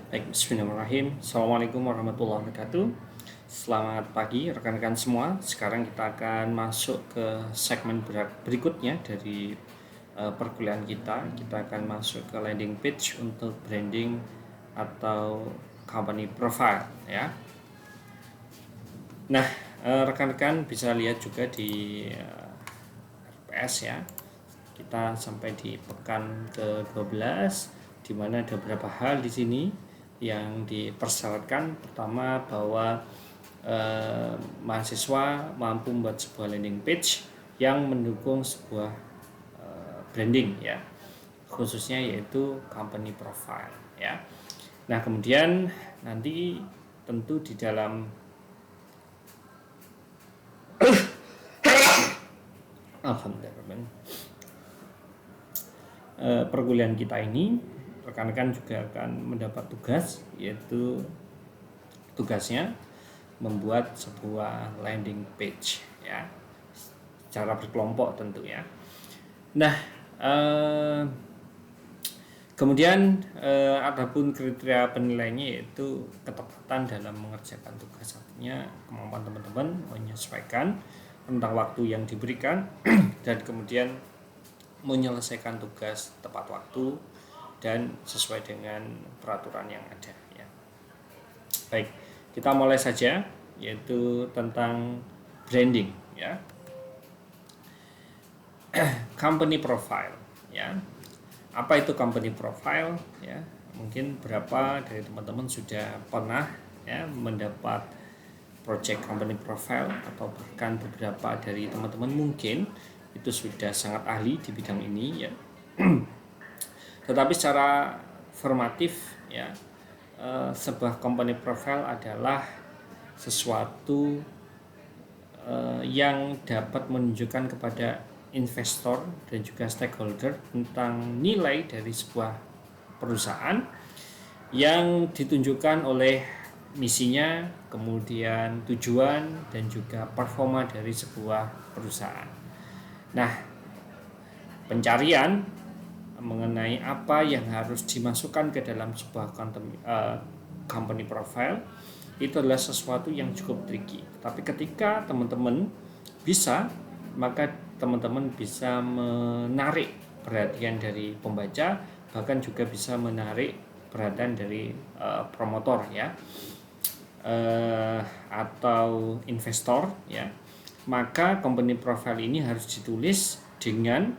Baik, bismillahirrahmanirrahim. Assalamualaikum warahmatullahi wabarakatuh. Selamat pagi rekan-rekan semua. Sekarang kita akan masuk ke segmen berikutnya dari perkuliahan kita. Kita akan masuk ke landing page untuk branding atau company profile ya. Nah, rekan-rekan bisa lihat juga di RPS ya. Kita sampai di pekan ke-12 di mana ada beberapa hal di sini yang dipersyaratkan. Pertama, bahwa mahasiswa mampu membuat sebuah landing page yang mendukung sebuah branding ya, khususnya yaitu company profile ya. Nah, kemudian nanti tentu di dalam alhamdulillah perkuliahan kita ini, rekan-rekan juga akan mendapat tugas, yaitu tugasnya membuat sebuah landing page ya, secara berkelompok tentu ya. Nah, kemudian adapun kriteria penilaiannya yaitu ketepatan dalam mengerjakan tugas, artinya kemampuan teman-teman menyesuaikan tentang waktu yang diberikan dan kemudian menyelesaikan tugas tepat waktu dan sesuai dengan peraturan yang ada ya. Baik, kita mulai saja, yaitu tentang branding ya. Company profile ya. Apa itu company profile ya? Mungkin berapa dari teman-teman sudah pernah ya mendapat project company profile, atau bahkan beberapa dari teman-teman mungkin itu sudah sangat ahli di bidang ini ya. Tetapi secara formatif ya, sebuah company profile adalah sesuatu yang dapat menunjukkan kepada investor dan juga stakeholder tentang nilai dari sebuah perusahaan yang ditunjukkan oleh misinya, kemudian tujuan dan juga performa dari sebuah perusahaan. Nah, pencarian mengenai apa yang harus dimasukkan ke dalam sebuah company profile itu adalah sesuatu yang cukup tricky. Tapi ketika teman-teman bisa, maka teman-teman bisa menarik perhatian dari pembaca, bahkan juga bisa menarik perhatian dari promotor ya, atau investor ya. Maka company profile ini harus ditulis dengan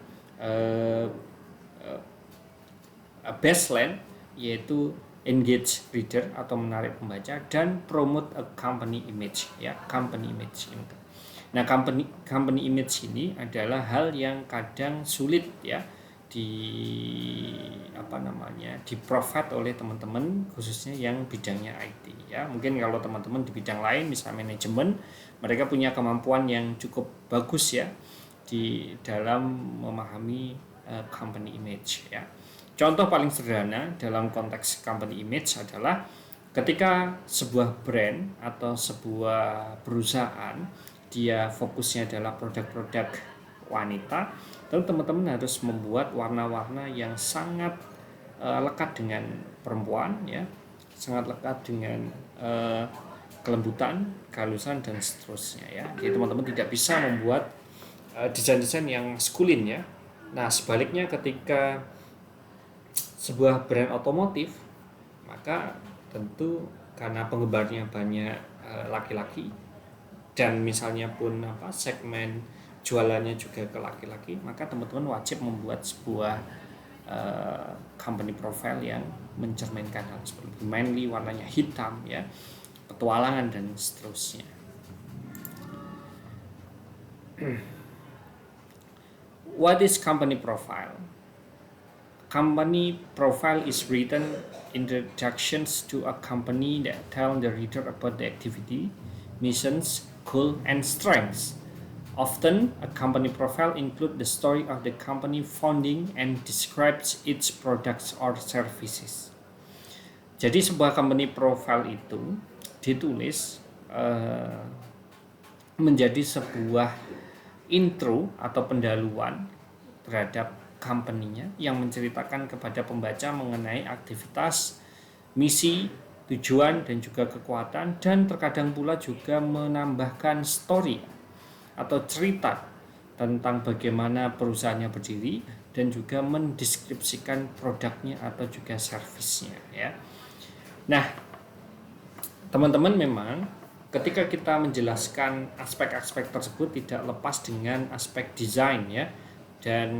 baseline, yaitu engage reader atau menarik pembaca, dan promote a company image ya, company image. Nah, company image ini adalah hal yang kadang sulit ya di provide oleh teman-teman, khususnya yang bidangnya IT ya. Mungkin kalau teman-teman di bidang lain, misalnya manajemen, mereka punya kemampuan yang cukup bagus ya di dalam memahami company image ya. Contoh paling sederhana dalam konteks company image adalah ketika sebuah brand atau sebuah perusahaan dia fokusnya adalah produk-produk wanita, lalu teman-teman harus membuat warna-warna yang sangat lekat dengan perempuan ya, sangat lekat dengan kelembutan, kehalusan dan seterusnya ya. Jadi teman-teman tidak bisa membuat desain-desain yang maskulin ya. Nah, sebaliknya ketika sebuah brand otomotif, maka tentu karena penggemarnya banyak laki-laki, dan misalnya pun segmen jualannya juga ke laki-laki, maka teman-teman wajib membuat sebuah company profile yang mencerminkan hal seperti manly, warnanya hitam ya, petualangan dan seterusnya. What is company profile? Company profile is written introductions to a company that tell the reader about the activity, missions, goal, and strengths. Often, a company profile includes the story of the company founding and describes its products or services. Jadi sebuah company profile itu ditulis menjadi sebuah intro atau pendahuluan terhadap company-nya yang menceritakan kepada pembaca mengenai aktivitas, misi, tujuan, dan juga kekuatan, dan terkadang pula juga menambahkan story atau cerita tentang bagaimana perusahaannya berdiri dan juga mendeskripsikan produknya atau juga servisnya ya. Nah, teman-teman memang ketika kita menjelaskan aspek-aspek tersebut tidak lepas dengan aspek desain ya. Dan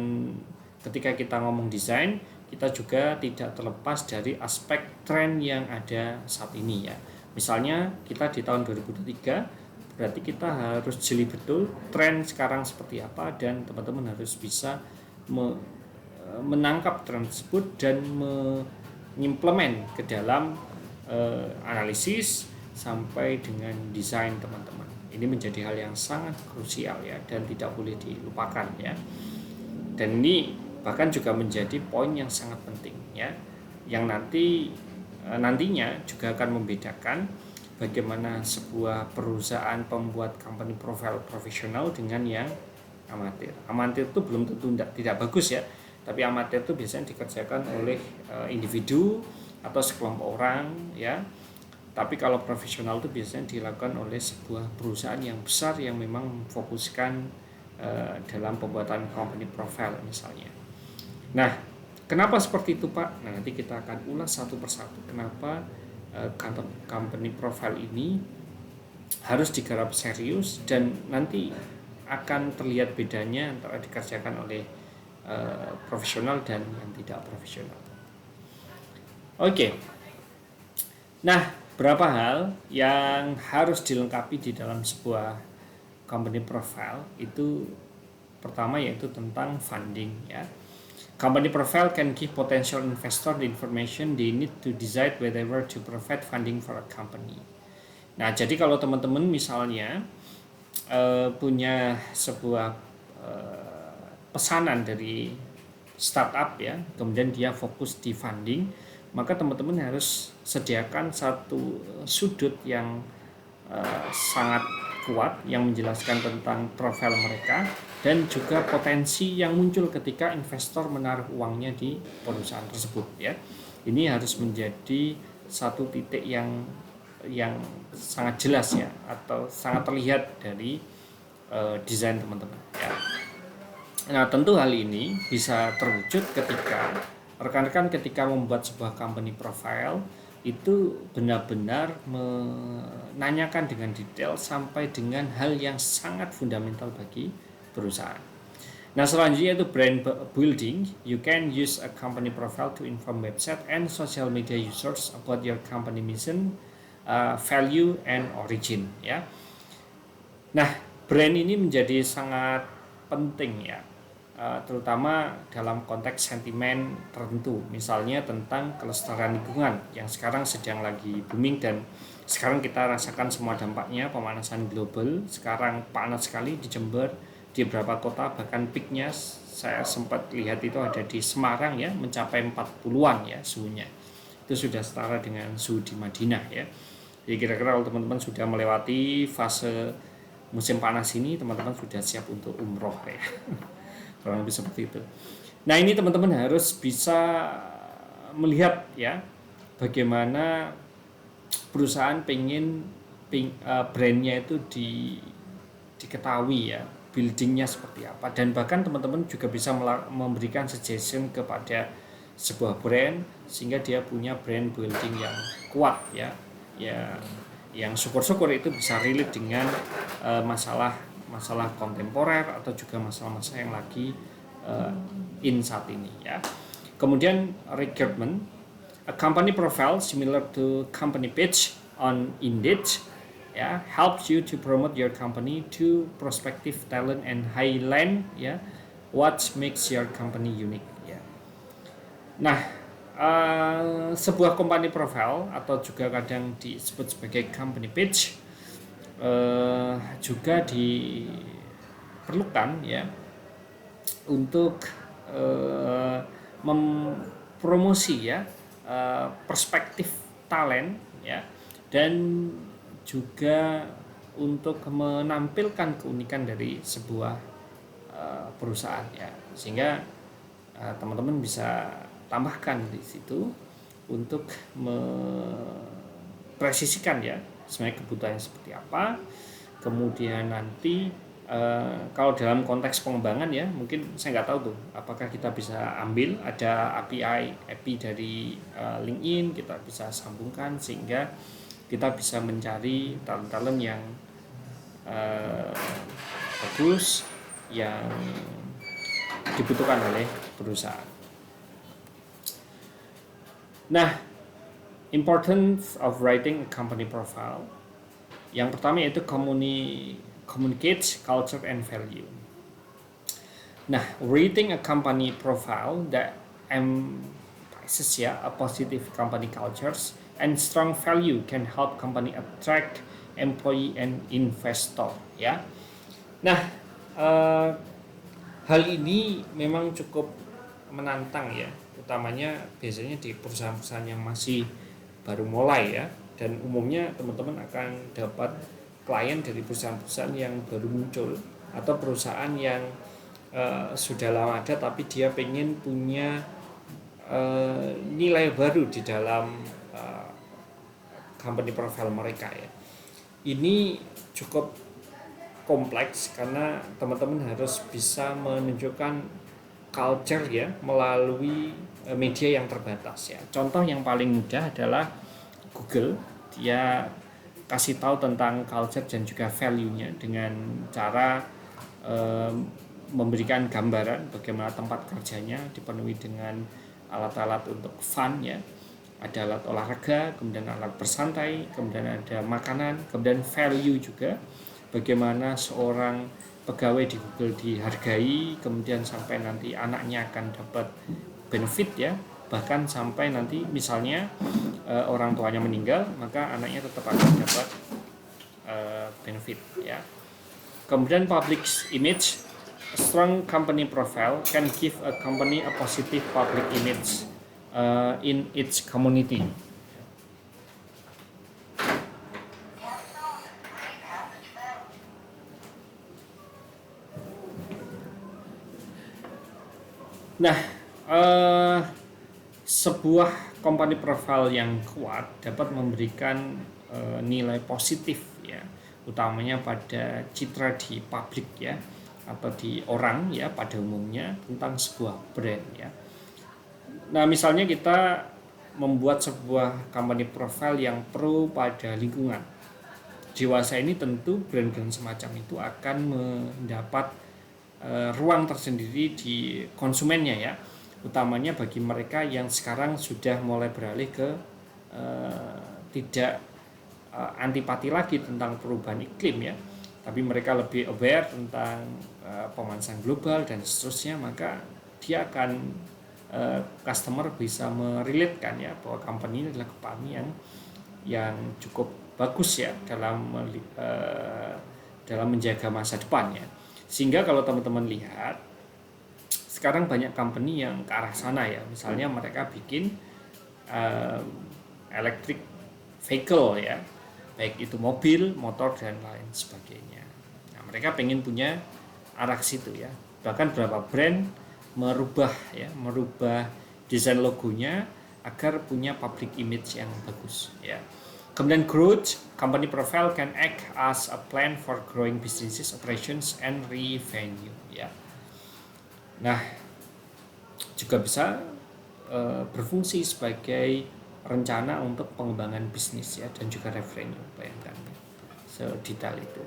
ketika kita ngomong desain, kita juga tidak terlepas dari aspek tren yang ada saat ini ya. Misalnya kita di tahun 2023 berarti kita harus jeli betul tren sekarang seperti apa, dan teman-teman harus bisa menangkap tren tersebut dan mengimplement ke dalam analisis sampai dengan desain teman-teman. Ini menjadi hal yang sangat krusial ya, dan tidak boleh dilupakan ya. Dan ini bahkan juga menjadi poin yang sangat penting ya, yang nantinya juga akan membedakan bagaimana sebuah perusahaan pembuat company profile profesional dengan yang amatir. Amatir itu belum tentu tidak bagus ya, tapi amatir itu biasanya dikerjakan oleh individu atau sekelompok orang ya. Tapi kalau profesional itu biasanya dilakukan oleh sebuah perusahaan yang besar yang memang memfokuskan dalam pembuatan company profile misalnya. Nah, kenapa seperti itu Pak? Nah, nanti kita akan ulas satu persatu kenapa company profile ini harus digarap serius, dan nanti akan terlihat bedanya antara dikerjakan oleh profesional dan yang tidak profesional. Oke. Nah, berapa hal yang harus dilengkapi di dalam sebuah company profile itu. Pertama yaitu tentang funding ya. Company profile can give potential investor the information they need to decide whether to provide funding for a company. Nah, jadi kalau teman-teman misalnya punya sebuah pesanan dari startup ya, kemudian dia fokus di funding, maka teman-teman harus sediakan satu sudut yang sangat kuat yang menjelaskan tentang profil mereka dan juga potensi yang muncul ketika investor menaruh uangnya di perusahaan tersebut ya. Ini harus menjadi satu titik yang sangat jelas ya, atau sangat terlihat dari desain teman-teman ya. Nah, tentu hal ini bisa terwujud ketika rekan-rekan ketika membuat sebuah company profile itu benar-benar menanyakan dengan detail sampai dengan hal yang sangat fundamental bagi perusahaan. Nah, selanjutnya itu brand building. You can use a company profile to inform website and social media users about your company mission, value, and origin ya. Nah, brand ini menjadi sangat penting ya, terutama dalam konteks sentimen tertentu, misalnya tentang kelestarian lingkungan yang sekarang sedang lagi booming dan sekarang kita rasakan semua dampaknya. Pemanasan global sekarang panas sekali di Jember, di beberapa kota, bahkan peaknya saya sempat lihat itu ada di Semarang ya, mencapai 40-an ya suhunya. Itu sudah setara dengan suhu di Madinah ya. Jadi kira-kira kalau teman-teman sudah melewati fase musim panas ini, teman-teman sudah siap untuk umroh ya. Kurang lebih seperti itu. Nah, ini teman-teman harus bisa melihat ya bagaimana perusahaan pengen brandnya itu diketahui ya, buildingnya seperti apa, dan bahkan teman-teman juga bisa memberikan suggestion kepada sebuah brand sehingga dia punya brand building yang kuat ya, yang syukur-syukur itu bisa relate dengan masalah kontemporer atau juga masalah-masalah yang lagi in saat ini ya. Kemudian recruitment, a company profile similar to company page on Indeed ya, helps you to promote your company to prospective talent and highlight ya what makes your company unique ya. Nah, sebuah company profile atau juga kadang disebut sebagai company page juga diperlukan ya untuk mempromosi ya perspektif talent ya, dan juga untuk menampilkan keunikan dari sebuah perusahaan ya, sehingga teman-teman bisa tambahkan di situ untuk mempresisikan ya sebenarnya kebutuhannya seperti apa. Kemudian nanti kalau dalam konteks pengembangan ya mungkin saya nggak tahu tuh apakah kita bisa ambil ada API dari LinkedIn, kita bisa sambungkan sehingga kita bisa mencari talent-talent yang bagus yang dibutuhkan oleh perusahaan. Nah, importance of writing a company profile. Yang pertama yaitu communicate culture and value. Nah, writing a company profile that emphasizes a positive company cultures and strong value can help company attract employee and investor ya. Nah, hal ini memang cukup menantang ya, utamanya biasanya di perusahaan-perusahaan yang masih baru mulai ya, dan umumnya teman-teman akan dapat klien dari perusahaan-perusahaan yang baru muncul atau perusahaan yang sudah lama ada tapi dia pengen punya nilai baru di dalam company profile mereka ya. Ini cukup kompleks karena teman-teman harus bisa menunjukkan culture ya melalui media yang terbatas ya. Contoh yang paling mudah adalah Google. Dia kasih tahu tentang culture dan juga value-nya dengan cara memberikan gambaran bagaimana tempat kerjanya dipenuhi dengan alat-alat untuk fun ya. Ada alat olahraga, kemudian alat bersantai, kemudian ada makanan, kemudian value juga. Bagaimana seorang pegawai di Google dihargai, kemudian sampai nanti anaknya akan dapat benefit ya. Bahkan sampai nanti misalnya orang tuanya meninggal, maka anaknya tetap akan dapat benefit ya. Kemudian public image, a strong company profile can give a company a positive public image in its community. Nah, sebuah company profile yang kuat dapat memberikan nilai positif ya, utamanya pada citra di publik ya, atau di orang ya pada umumnya tentang sebuah brand ya. Nah, misalnya kita membuat sebuah company profile yang pro pada lingkungan. Dewasa ini tentu brand-brand semacam itu akan mendapat ruang tersendiri di konsumennya ya, utamanya bagi mereka yang sekarang sudah mulai beralih ke tidak antipati lagi tentang perubahan iklim ya, tapi mereka lebih aware tentang pemanasan global dan seterusnya, maka dia akan customer bisa merelatekan ya bahwa company ini adalah company yang cukup bagus ya dalam menjaga masa depan ya. Sehingga kalau teman-teman lihat sekarang banyak company yang ke arah sana ya, misalnya mereka bikin electric vehicle ya, baik itu mobil, motor dan lain sebagainya. Nah, mereka pengen punya arah ke situ ya. Bahkan beberapa brand merubah desain logonya agar punya public image yang bagus ya. Kemudian growth, company profile can act as a plan for growing businesses, operations and revenue ya. Nah, juga bisa berfungsi sebagai rencana untuk pengembangan bisnis ya dan juga revenue, bayangkan sedetail itu.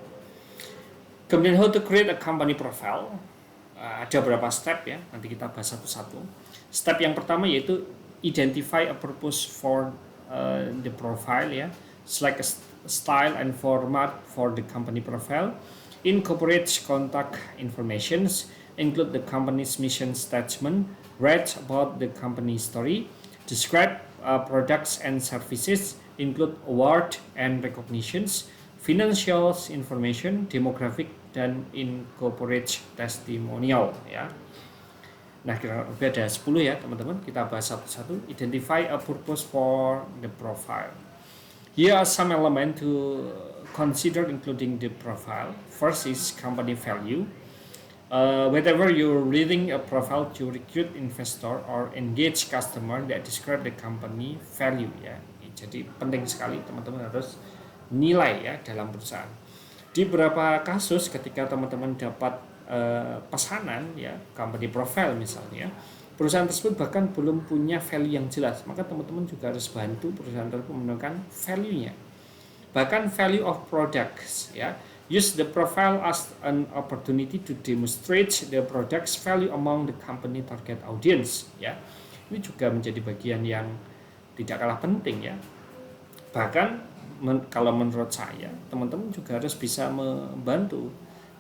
Kemudian how to create a company profile. Ada beberapa step ya, nanti kita bahas satu-satu. Step yang pertama yaitu identify a purpose for the profile ya, select a style and format for the company profile, incorporate contact informations, include the company's mission statement, write about the company story, describe products and services, include award and recognitions, financial information, demographic, dan incorporate testimonial ya. Nah, kira-kira ada 10 ya teman-teman, kita bahas satu-satu. Identify a purpose for the profile. Here are some elements to consider including the profile. First is company value. Whenever you're reading a profile to recruit investor or engage customer that describe the company value ya. Jadi penting sekali teman-teman harus nilai ya dalam perusahaan. Di beberapa kasus ketika teman-teman dapat pesanan ya company profile misalnya, perusahaan tersebut bahkan belum punya value yang jelas, maka teman-teman juga harus bantu perusahaan tersebut menemukan value-nya. Bahkan value of products ya. Use the profile as an opportunity to demonstrate the product's value among the company target audience ya. Ini juga menjadi bagian yang tidak kalah penting ya. Bahkan kalau menurut saya, teman-teman juga harus bisa membantu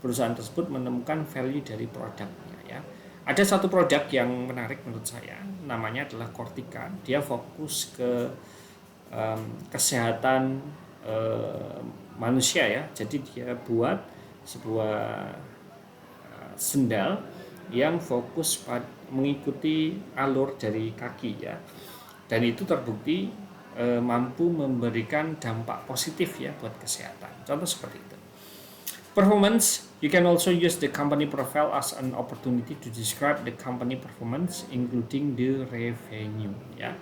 perusahaan tersebut menemukan value dari produknya ya. Ada satu produk yang menarik menurut saya, namanya adalah Cortica. Dia fokus ke kesehatan manusia ya. Jadi dia buat sebuah sendal yang fokus pada mengikuti alur dari kaki ya. Dan itu terbukti mampu memberikan dampak positif ya buat kesehatan. Contoh seperti itu. Performance, you can also use the company profile as an opportunity to describe the company performance including the revenue ya.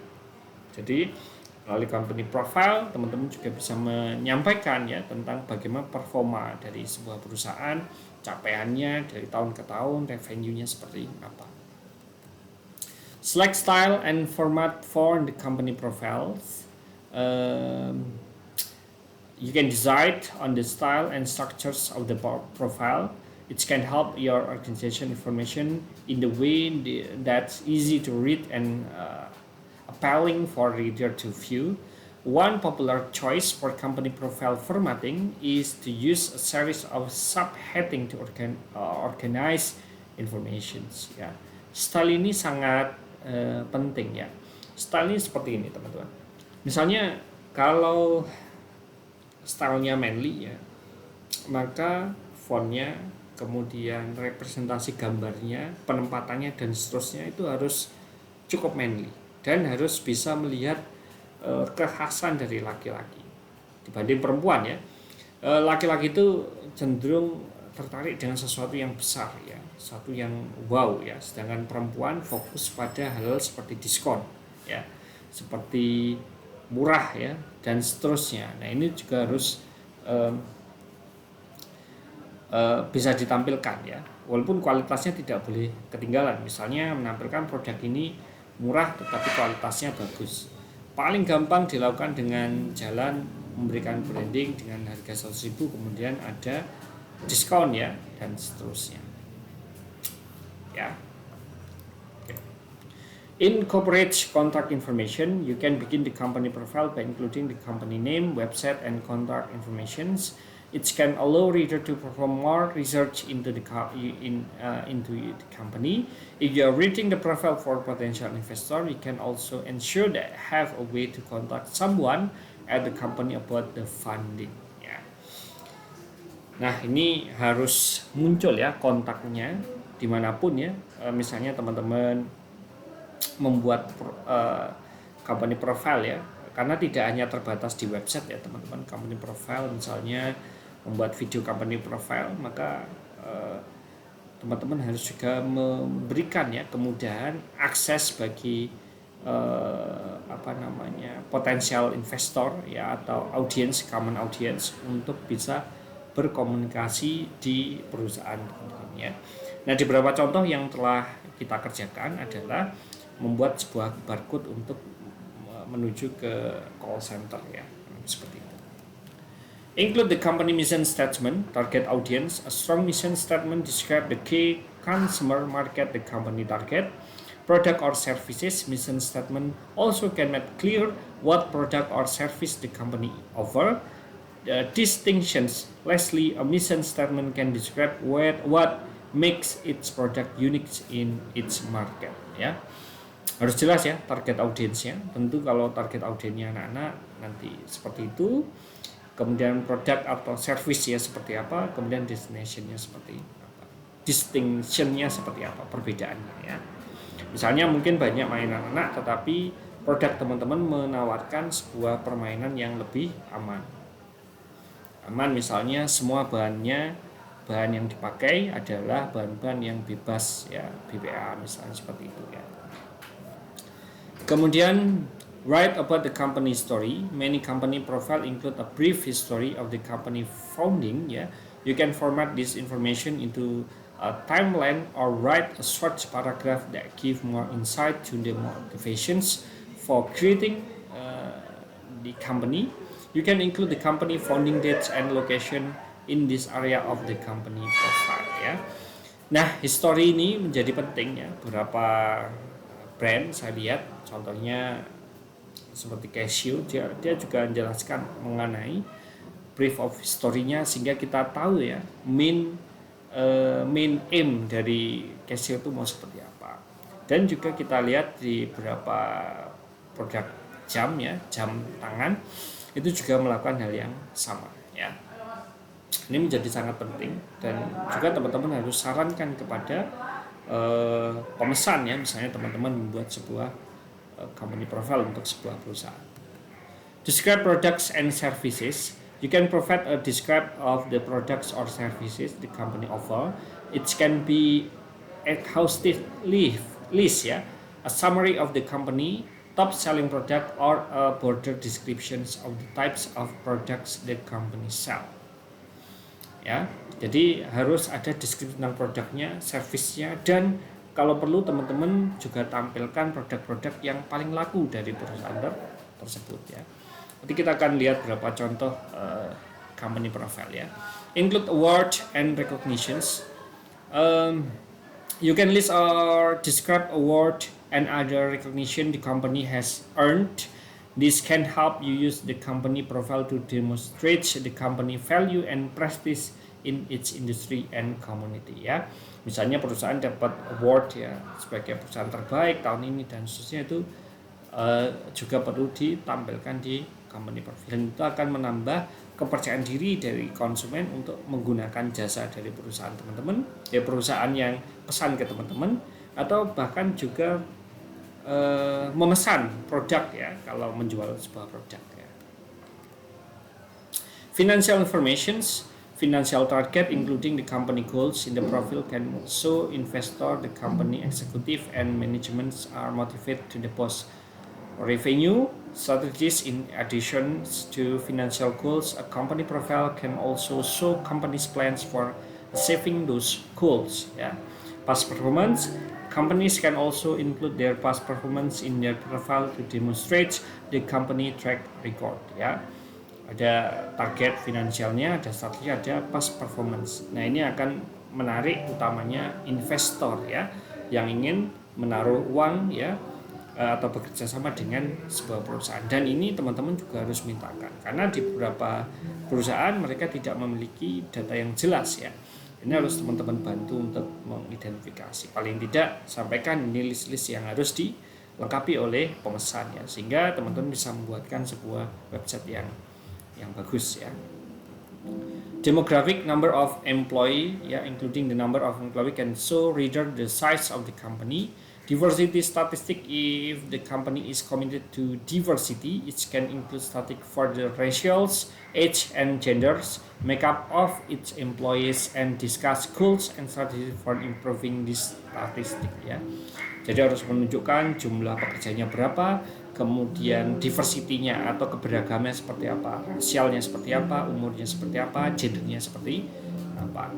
Jadi melalui company profile, teman-teman juga bisa menyampaikan ya tentang bagaimana performa dari sebuah perusahaan, capaiannya dari tahun ke tahun, revenue-nya seperti apa. Select style and format for the company profiles. You can decide on the style and structures of the profile. It can help your organization information in the way that's easy to read and appealing for reader to view. One popular choice for company profile formatting is to use a series of subheading to organize information. Ya. Style ini sangat penting ya. Style ini seperti ini teman-teman. Misalnya kalau stylenya manly ya, maka fontnya, kemudian representasi gambarnya, penempatannya dan seterusnya itu harus cukup manly. Dan harus bisa melihat kekhasan dari laki-laki dibanding perempuan ya. Laki-laki itu cenderung tertarik dengan sesuatu yang besar ya, sesuatu yang wow ya, sedangkan perempuan fokus pada hal seperti diskon ya, seperti murah ya dan seterusnya. Nah ini juga harus bisa ditampilkan ya, walaupun kualitasnya tidak boleh ketinggalan. Misalnya menampilkan produk ini murah tetapi kualitasnya bagus. Paling gampang dilakukan dengan jalan memberikan branding dengan harga 100.000 kemudian ada diskon ya dan seterusnya. Ya. Okay. In corporate contact information, you can begin the company profile by including the company name, website and contact informations. It can allow reader to perform more research into the company. If you are reading the profile for potential investor, you can also ensure that have a way to contact someone at the company about the funding. Ya. Nah ini harus muncul ya kontaknya dimanapun ya. Misalnya teman-teman membuat company profile ya, karena tidak hanya terbatas di website ya teman-teman. Company profile misalnya membuat video company profile, maka teman-teman harus juga memberikan ya kemudahan akses bagi potensial investor ya atau audience, common audience untuk bisa berkomunikasi di perusahaan teman-teman ya. Nah di beberapa contoh yang telah kita kerjakan adalah membuat sebuah barcode untuk menuju ke call center ya, seperti itu. Include the company mission statement, target audience. A strong mission statement describe the key consumer market the company target, product or services. Mission statement also can make clear what product or service the company offer. The distinctions. Lastly, a mission statement can describe what makes its product unique in its market. Ya, harus jelas ya target audiensnya. Tentu kalau target audiensnya anak-anak nanti seperti itu. Kemudian produk atau service ya seperti apa, kemudian destination-nya seperti apa, distinction-nya seperti apa, perbedaannya ya. Misalnya mungkin banyak mainan anak, tetapi produk teman-teman menawarkan sebuah permainan yang lebih aman. Aman misalnya semua bahannya bahan yang dipakai adalah bahan-bahan yang bebas ya, BPA misalnya seperti itu ya. Kemudian write about the company story. Many company profile include a brief history of the company founding ya. You can format this information into a timeline or write a short paragraph that give more insight to the motivations for creating the company. You can include the company founding dates and location in this area of the company profile ya. Nah, history ini menjadi penting ya. Beberapa brand saya lihat contohnya seperti Casio, dia juga menjelaskan mengenai brief of history-nya sehingga kita tahu ya main aim dari Casio itu mau seperti apa. Dan juga kita lihat di beberapa produk jam ya, jam tangan itu juga melakukan hal yang sama ya. Ini menjadi sangat penting dan juga teman-teman harus sarankan kepada pemesan ya, misalnya teman-teman membuat sebuah company profile untuk sebuah perusahaan. Describe products and services. You can provide a describe of the products or services the company offer. It can be exhaustive list ya, a summary of the company, top selling product, or a broader descriptions of the types of products the company sell. Ya, jadi harus ada deskripsi tentang produknya, servisnya, dan kalau perlu teman-teman juga tampilkan produk-produk yang paling laku dari perusahaan tersebut ya. Nanti kita akan lihat beberapa contoh company profile ya. Include award and recognitions. You can list or describe award and other recognition the company has earned. This can help you use the company profile to demonstrate the company value and prestige in its industry and community ya. Misalnya perusahaan dapat award ya sebagai perusahaan terbaik tahun ini dan seterusnya, itu juga perlu ditampilkan di company profile, dan itu akan menambah kepercayaan diri dari konsumen untuk menggunakan jasa dari perusahaan teman-teman ya, perusahaan yang pesan ke teman-teman, atau bahkan juga memesan produk ya kalau menjual sebuah produk ya. Financial informations, financial target including the company goals in the profile can show investor the company executive and management are motivated to the post revenue strategies. In addition to financial goals, a company profile can also show company's plans for achieving those goals ya. Past performance. Companies can also include their past performance in their profile to demonstrate the company track record ya. Ada target finansialnya, ada strategi, ada past performance. Nah, ini akan menarik utamanya investor ya yang ingin menaruh uang ya atau bekerja sama dengan sebuah perusahaan. Dan ini teman-teman juga harus mintakan, karena di beberapa perusahaan mereka tidak memiliki data yang jelas ya. Ini harus teman-teman bantu untuk mengidentifikasi. Paling tidak sampaikan ini list-list yang harus dilengkapi oleh pemesan ya, sehingga teman-teman bisa membuatkan sebuah website yang bagus ya. Demographic, number of employee ya, including the number of employee can show reader the size of the company. Diversity statistic, if the company is committed to diversity, it can include statistic for the racials, age and genders, makeup of its employees, and discuss goals and strategies for improving this statistic ya. Jadi harus menunjukkan jumlah pekerjanya berapa, kemudian diversity-nya atau keberagamannya seperti apa, rasialnya seperti apa, umurnya seperti apa, gendernya seperti apa.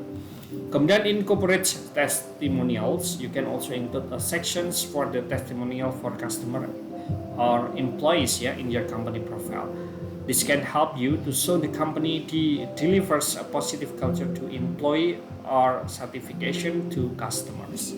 Kemudian incorporate testimonials. You can also include sections for the testimonial for customer or employees ya in your company profile. This can help you to show the company delivers a positive culture to employee or certification to customers.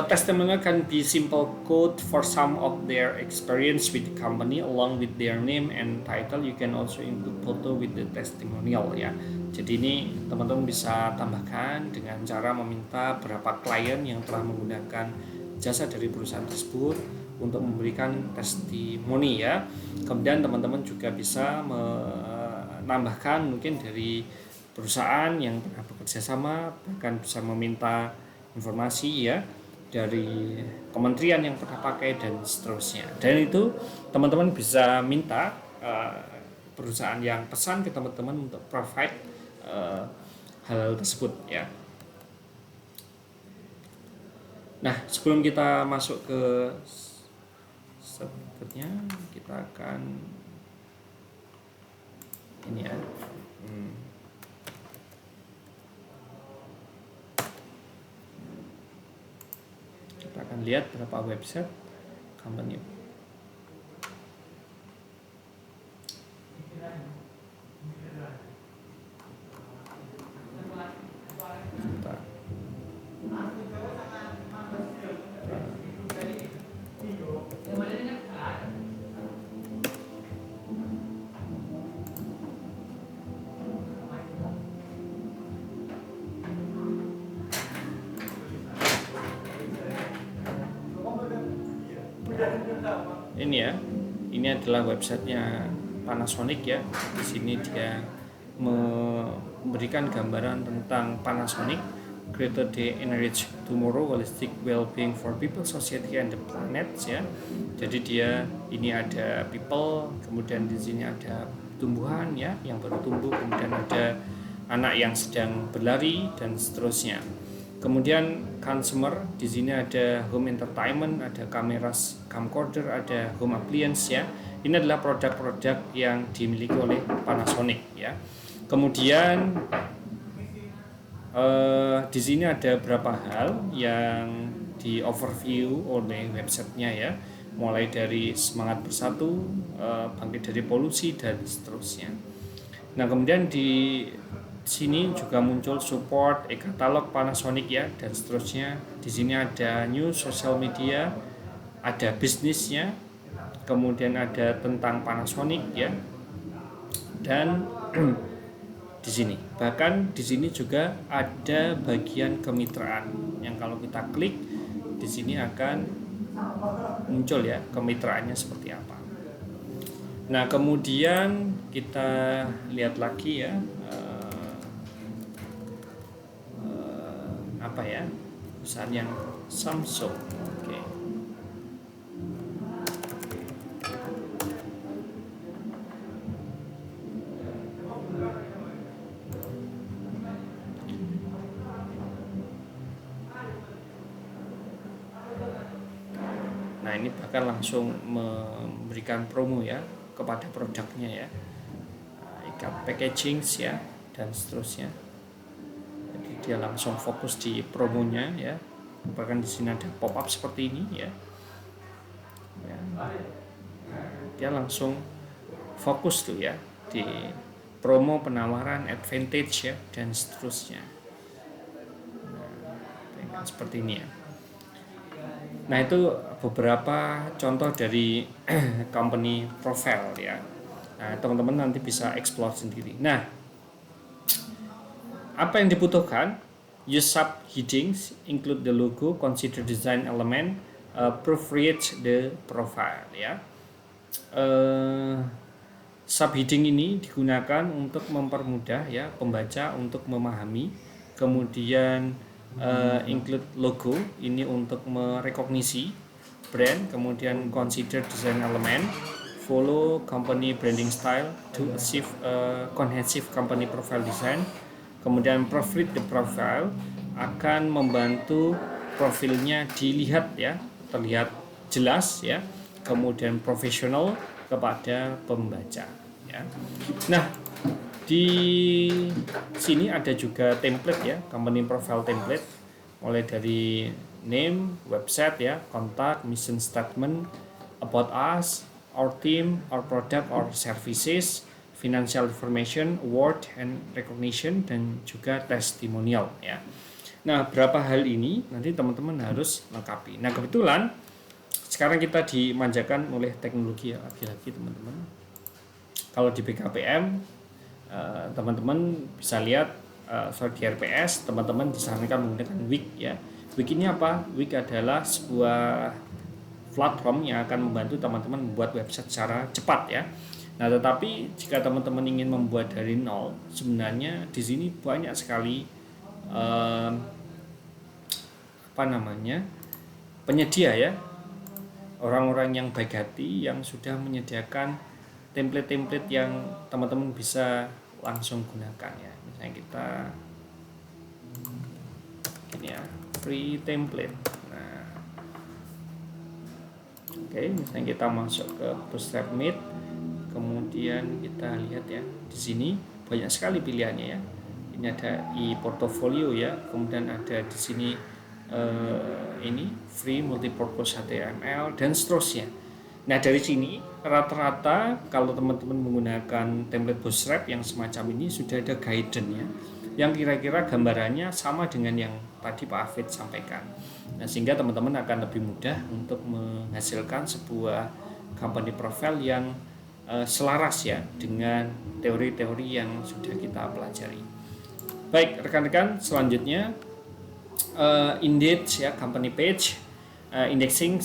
A testimonial can be simple quote for some of their experience with the company along with their name and title. You can also include photo with the testimonial ya. Jadi ini teman-teman bisa tambahkan dengan cara meminta berapa klien yang telah menggunakan jasa dari perusahaan tersebut untuk memberikan testimoni ya. Kemudian teman-teman juga bisa menambahkan mungkin dari perusahaan yang pernah bekerja sama, bahkan bisa meminta informasi ya dari kementerian yang pernah pakai dan seterusnya. Dan itu teman-teman bisa minta perusahaan yang pesan ke teman-teman untuk provide hal tersebut ya. Nah, sebelum kita masuk ke berikutnya, kita akan ini ya. Kita akan lihat berapa website company. Ini ya, ini adalah websitenya Panasonic ya. Di sini dia memberikan gambaran tentang Panasonic, Greater Day Enrich Tomorrow, Holistic Well-being for People, Society, and the Planet ya. Jadi dia ini ada people, kemudian di sini ada tumbuhan ya yang baru tumbuh, kemudian ada anak yang sedang berlari dan seterusnya. Kemudian consumer, di sini ada home entertainment, ada kamera camcorder, ada home appliance ya. Ini adalah produk-produk yang dimiliki oleh Panasonic ya. Kemudian di sini ada beberapa hal yang di overview oleh websitenya ya, mulai dari semangat bersatu, bangkit dari polusi dan seterusnya. Nah, kemudian di sini juga muncul support e-katalog Panasonic ya dan seterusnya. Di sini ada news, sosial media, ada bisnisnya, kemudian ada tentang Panasonic ya. Dan di sini bahkan di sini juga ada bagian kemitraan yang kalau kita klik di sini akan muncul ya kemitraannya seperti apa. Nah, kemudian kita lihat lagi ya apa ya, perusahaan yang Samsung. Oke. Nah, ini bahkan langsung memberikan promo ya kepada produknya ya, packaging ya dan seterusnya. Jadi dia langsung fokus di promonya ya. Bahkan di sini ada pop up seperti ini ya. Dia langsung fokus tuh ya di promo, penawaran, advantage ya dan seterusnya. Nah, seperti ini ya. Nah, itu beberapa contoh dari company profile ya. Nah, teman-teman nanti bisa explore sendiri. Nah, apa yang dibutuhkan? Use subheadings, include the logo, consider design element, proofread the profile ya. Subheading ini digunakan untuk mempermudah ya pembaca untuk memahami. Kemudian include logo ini untuk merekognisi brand, kemudian consider design element, follow company branding style to achieve comprehensive company profile design. Kemudian proofread the profile akan membantu profilnya dilihat ya, terlihat jelas ya, kemudian profesional kepada pembaca ya. Nah, di sini ada juga template ya, company profile template, mulai dari name, website ya, kontak, mission statement, about us, our team, our product, our services, financial information, award and recognition, dan juga testimonial ya. Nah, berapa hal ini nanti teman-teman harus lengkapi. Nah, kebetulan sekarang kita dimanjakan oleh teknologi ya, lagi-lagi teman-teman. Kalau di BKPM teman-teman bisa lihat di RPS teman-teman disarankan menggunakan Wix ya. Wix ini apa? Wix adalah sebuah platform yang akan membantu teman-teman membuat website secara cepat ya. Nah, tetapi jika teman-teman ingin membuat dari nol, sebenarnya di sini banyak sekali penyedia ya, orang-orang yang baik hati yang sudah menyediakan template-template yang teman-teman bisa langsung gunakan ya. Misalnya kita ini ya, free template. Nah, oke, misalnya kita masuk ke Bootstrap Meet, kemudian kita lihat ya, di sini banyak sekali pilihannya ya. Ini ada e-portfolio ya, kemudian ada di sini ini free multipurpose HTML dan seterusnya. Nah, dari sini rata-rata kalau teman-teman menggunakan template Bootstrap yang semacam ini sudah ada guidance-nya yang kira-kira gambarannya sama dengan yang tadi Pak Afid sampaikan. Nah, sehingga teman-teman akan lebih mudah untuk menghasilkan sebuah company profile yang selaras ya dengan teori-teori yang sudah kita pelajari. Baik, rekan-rekan, selanjutnya Indeed ya, company page, indexing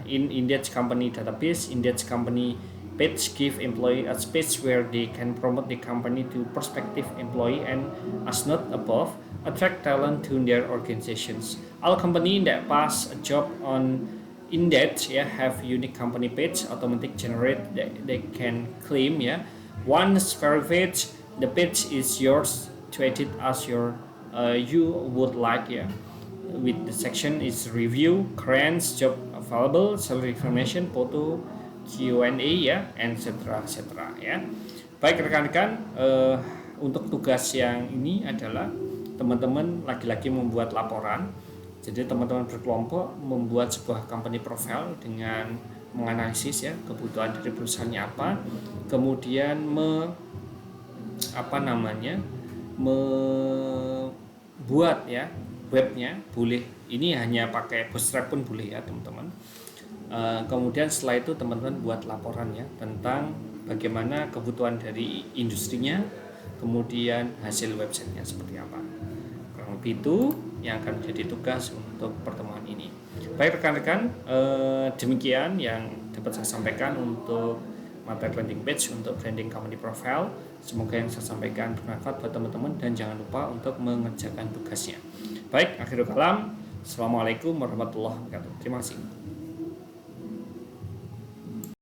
in Indeed company database. Indeed company page give employee a space where they can promote the company to prospective employee and, as noted above, attract talent to their organizations. All companies that pass a job on Indeed have unique company page automatic generate that they can claim ya. Once verified, the page is yours to edit as you would like ya. With the section is review, current job available, salary information, photo, Q&A ya, etc. ya. Baik rekan-rekan, untuk tugas yang ini adalah teman-teman lagi-lagi membuat laporan. Jadi teman-teman berkelompok membuat sebuah company profile dengan menganalisis ya kebutuhan dari perusahaannya apa, kemudian membuat ya webnya, boleh ini hanya pakai Bootstrap pun boleh ya teman-teman. Kemudian setelah itu teman-teman buat laporan ya tentang bagaimana kebutuhan dari industrinya, kemudian hasil websitenya seperti apa. Kurang lebih itu yang akan menjadi tugas untuk pertemuan ini. Baik rekan-rekan, demikian yang dapat saya sampaikan untuk materi landing page untuk branding company profile. Semoga yang saya sampaikan bermanfaat buat teman-teman dan jangan lupa untuk mengerjakan tugasnya. Baik, akhirul kalam. Assalamualaikum warahmatullahi wabarakatuh. Terima kasih.